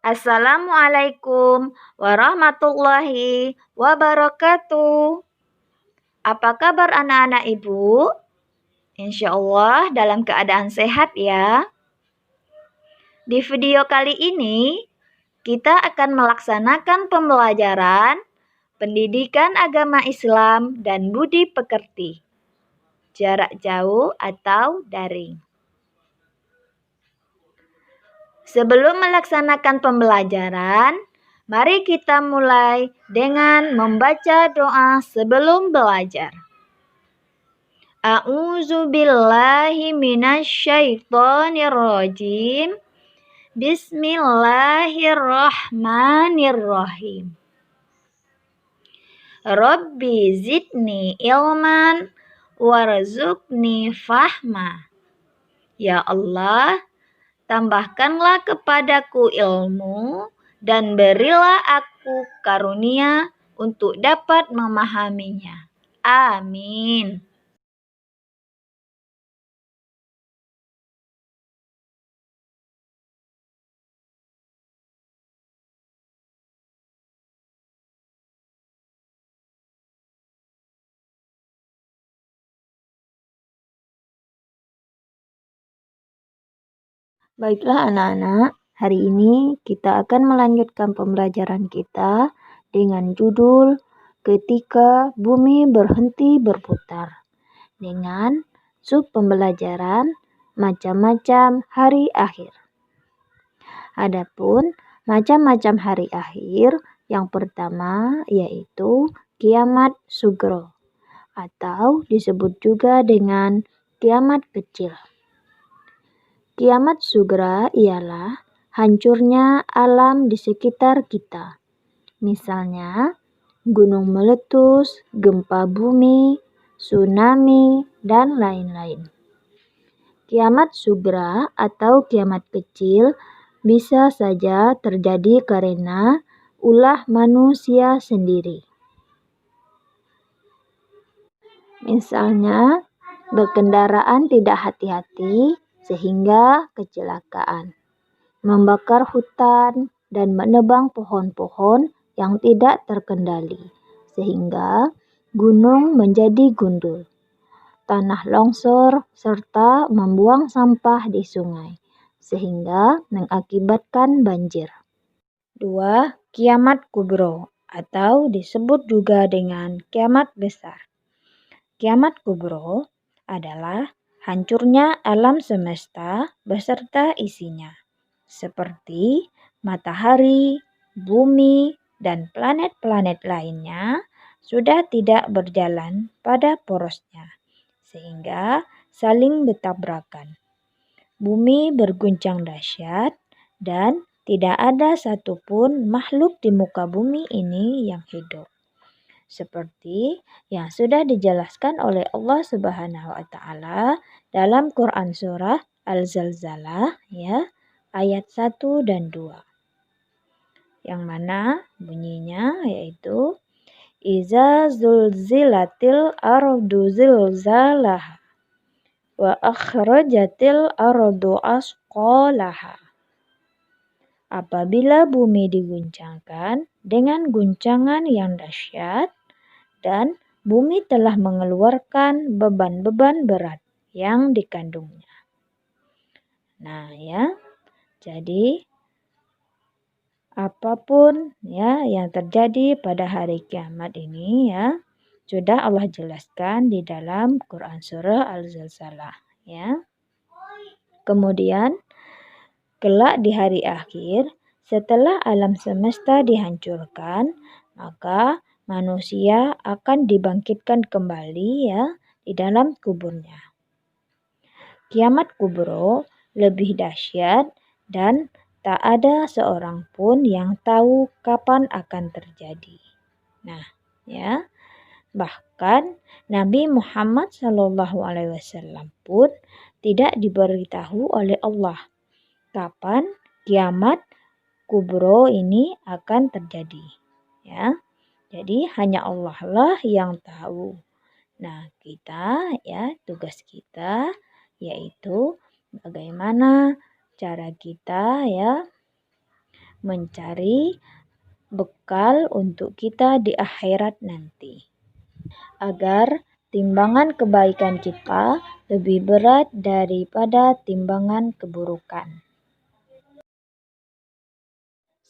Assalamualaikum warahmatullahi wabarakatuh. Apa kabar anak-anak ibu? Insya Allah dalam keadaan sehat ya. Di video kali ini, kita akan melaksanakan pembelajaran pendidikan agama Islam dan budi pekerti, jarak jauh atau daring. Sebelum melaksanakan pembelajaran, mari kita mulai dengan membaca doa sebelum belajar. A'udzu billahi minasyaitonir rajim. Bismillahirrahmanirrahim. Rabbi zidni ilman warzuqni fahma. Ya Allah, tambahkanlah kepadaku ilmu dan berilah aku karunia untuk dapat memahaminya. Amin. Baiklah anak-anak, hari ini kita akan melanjutkan pembelajaran kita dengan judul Ketika Bumi Berhenti Berputar dengan sub pembelajaran macam-macam hari akhir. Adapun macam-macam hari akhir, yang pertama yaitu kiamat sugro atau disebut juga dengan kiamat kecil. Kiamat sugra ialah hancurnya alam di sekitar kita. Misalnya, gunung meletus, gempa bumi, tsunami, dan lain-lain. Kiamat sugra atau kiamat kecil bisa saja terjadi karena ulah manusia sendiri. Misalnya, berkendaraan tidak hati-hati sehingga kecelakaan, membakar hutan dan menebang pohon-pohon yang tidak terkendali sehingga gunung menjadi gundul, tanah longsor serta membuang sampah di sungai sehingga mengakibatkan banjir. 2. Kiamat kubro atau disebut juga dengan kiamat besar. Kiamat kubro adalah hancurnya alam semesta beserta isinya, seperti matahari, bumi, dan planet-planet lainnya sudah tidak berjalan pada porosnya, sehingga saling bertabrakan. Bumi berguncang dahsyat dan tidak ada satupun makhluk di muka bumi ini yang hidup. Seperti yang sudah dijelaskan oleh Allah Subhanahu wa taala dalam Quran surah Al-Zalzalah ya, ayat 1 dan 2. Yang mana bunyinya yaitu Iza zulzilatil ardu zilzalaha wa akhrajatil ardu asqalaha. Apabila bumi diguncangkan dengan guncangan yang dahsyat dan bumi telah mengeluarkan beban-beban berat yang dikandungnya. Nah ya, jadi apapun ya yang terjadi pada hari kiamat ini ya, sudah Allah jelaskan di dalam Quran surah Al-Zalzalah ya. Kemudian kelak di hari akhir, setelah alam semesta dihancurkan, maka manusia akan dibangkitkan kembali ya di dalam kuburnya. Kiamat kubro lebih dahsyat dan tak ada seorang pun yang tahu kapan akan terjadi. Nah, ya. Bahkan Nabi Muhammad SAW pun tidak diberitahu oleh Allah kapan kiamat kubro ini akan terjadi. Ya. Jadi hanya Allah lah yang tahu. Nah, kita ya tugas kita yaitu bagaimana cara kita ya mencari bekal untuk kita di akhirat nanti. Agar timbangan kebaikan kita lebih berat daripada timbangan keburukan.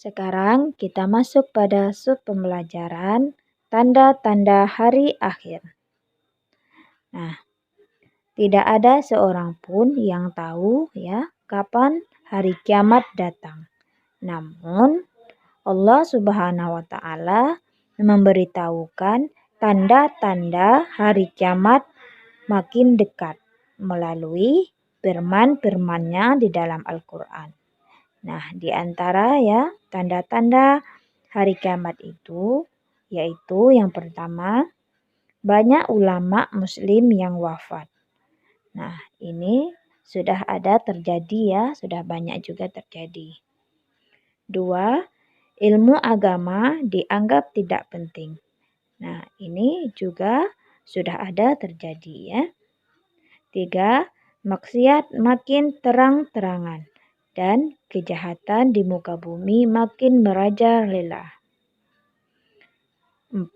Sekarang kita masuk pada sub pembelajaran tanda-tanda hari akhir. Nah, tidak ada seorang pun yang tahu ya kapan hari kiamat datang. Namun Allah Subhanahu wa taala memberitahukan tanda-tanda hari kiamat makin dekat melalui firman-firman-Nya di dalam Al-Qur'an. Nah, di antara ya tanda-tanda hari kiamat itu yaitu yang pertama, banyak ulama muslim yang wafat. Nah, ini sudah ada terjadi ya, sudah banyak juga terjadi. 2, ilmu agama dianggap tidak penting. Nah, ini juga sudah ada terjadi ya. 3, maksiat makin terang-terangan dan kejahatan di muka bumi makin merajalela. 4,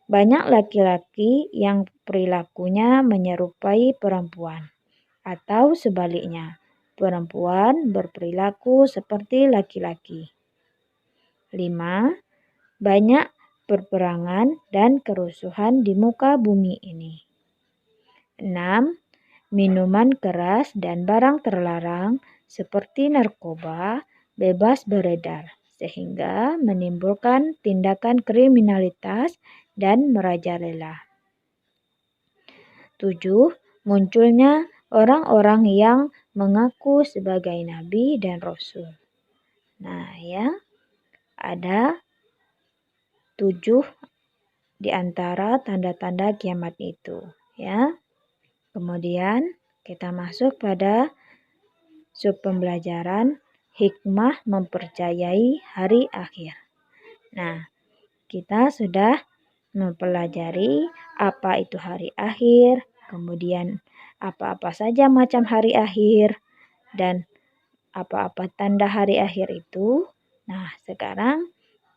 banyak laki-laki yang perilakunya menyerupai perempuan atau sebaliknya, perempuan berperilaku seperti laki-laki. 5, banyak perperangan dan kerusuhan di muka bumi ini. 6, minuman keras dan barang terlarang seperti narkoba bebas beredar sehingga menimbulkan tindakan kriminalitas dan merajalela. 7, munculnya orang-orang yang mengaku sebagai nabi dan rasul. Nah, ya, ada 7 di antara tanda-tanda kiamat itu, ya. Kemudian kita masuk pada sub pembelajaran hikmah mempercayai hari akhir. Nah, kita sudah mempelajari apa itu hari akhir, kemudian apa-apa saja macam hari akhir, dan apa-apa tanda hari akhir itu. Nah, sekarang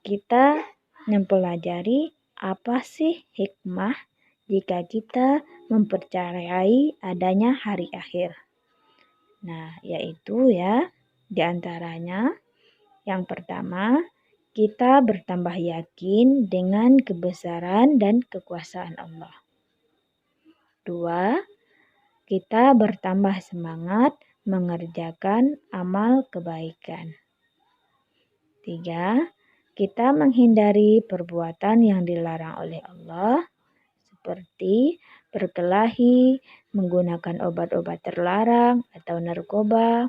kita mempelajari apa sih hikmah jika kita mempercayai adanya hari akhir. Nah, yaitu ya, di antaranya yang pertama, kita bertambah yakin dengan kebesaran dan kekuasaan Allah. 2, kita bertambah semangat mengerjakan amal kebaikan. 3, kita menghindari perbuatan yang dilarang oleh Allah seperti berkelahi, menggunakan obat-obat terlarang atau narkoba,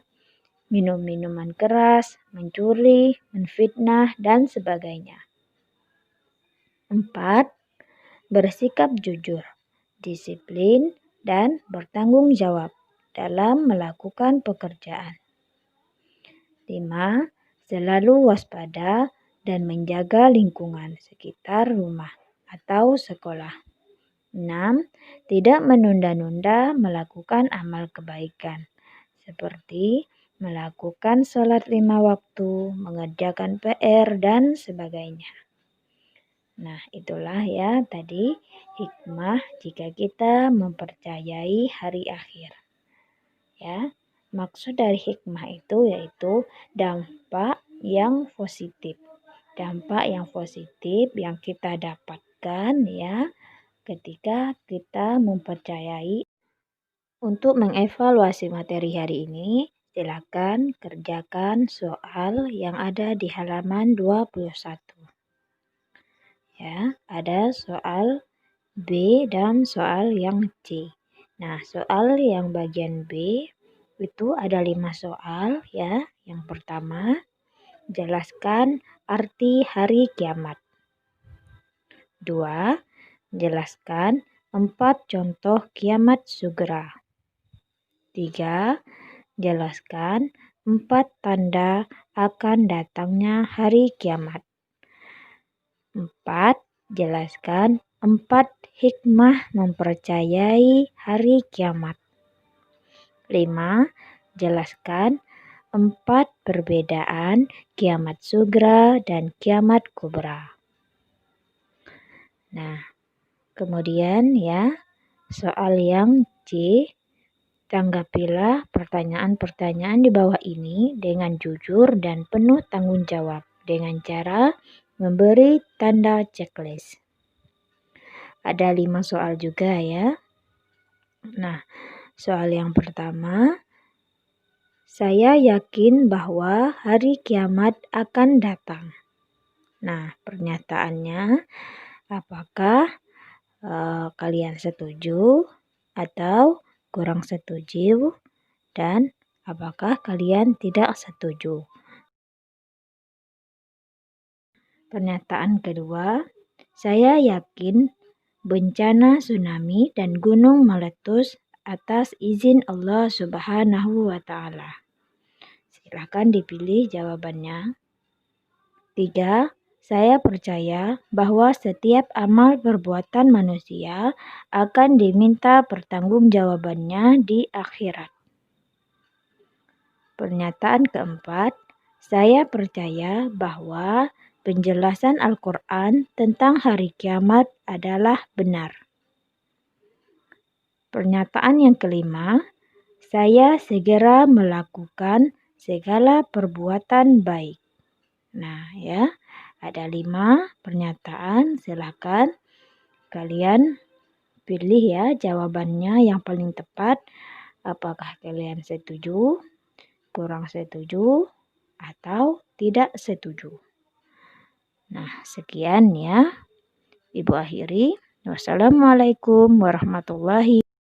minum minuman keras, mencuri, menfitnah, dan sebagainya. 4, bersikap jujur, disiplin, dan bertanggung jawab dalam melakukan pekerjaan. 5, selalu waspada dan menjaga lingkungan sekitar rumah atau sekolah. 6, tidak menunda-nunda melakukan amal kebaikan seperti melakukan sholat 5 waktu, mengerjakan PR, dan sebagainya. Nah, itulah ya tadi hikmah jika kita mempercayai hari akhir. Ya, maksud dari hikmah itu yaitu dampak yang positif. Dampak yang positif yang kita dapatkan ya ketika kita mempercayai. Untuk mengevaluasi materi hari ini, silakan kerjakan soal yang ada di halaman 21. Ya, ada soal B dan soal yang C. Nah, soal yang bagian B itu ada 5 soal ya. Yang pertama, jelaskan arti hari kiamat. 2, jelaskan 4 contoh kiamat segera. 3, jelaskan 4 tanda akan datangnya hari kiamat. 4, jelaskan 4 hikmah mempercayai hari kiamat. 5, jelaskan 4 perbedaan kiamat sugra dan kiamat kubra. Nah, kemudian ya, soal yang C, tanggapilah pertanyaan-pertanyaan di bawah ini dengan jujur dan penuh tanggung jawab dengan cara memberi tanda checklist. Ada 5 soal juga ya. Nah, soal yang pertama, saya yakin bahwa hari kiamat akan datang. Nah, pernyataannya, apakah kalian setuju atau kurang setuju, dan apakah kalian tidak setuju? Pernyataan kedua, saya yakin bencana tsunami dan gunung meletus atas izin Allah Subhanahu wa Ta'ala. Silakan dipilih jawabannya. 3. Saya percaya bahwa setiap amal perbuatan manusia akan diminta pertanggungjawabannya di akhirat. Pernyataan keempat, saya percaya bahwa penjelasan Al-Quran tentang hari kiamat adalah benar. Pernyataan yang kelima, saya segera melakukan segala perbuatan baik. Nah ya, ada 5 pernyataan, silakan kalian pilih ya jawabannya yang paling tepat. Apakah kalian setuju, kurang setuju, atau tidak setuju? Nah, sekian ya. Ibu akhiri. Wassalamualaikum warahmatullahi wabarakatuh.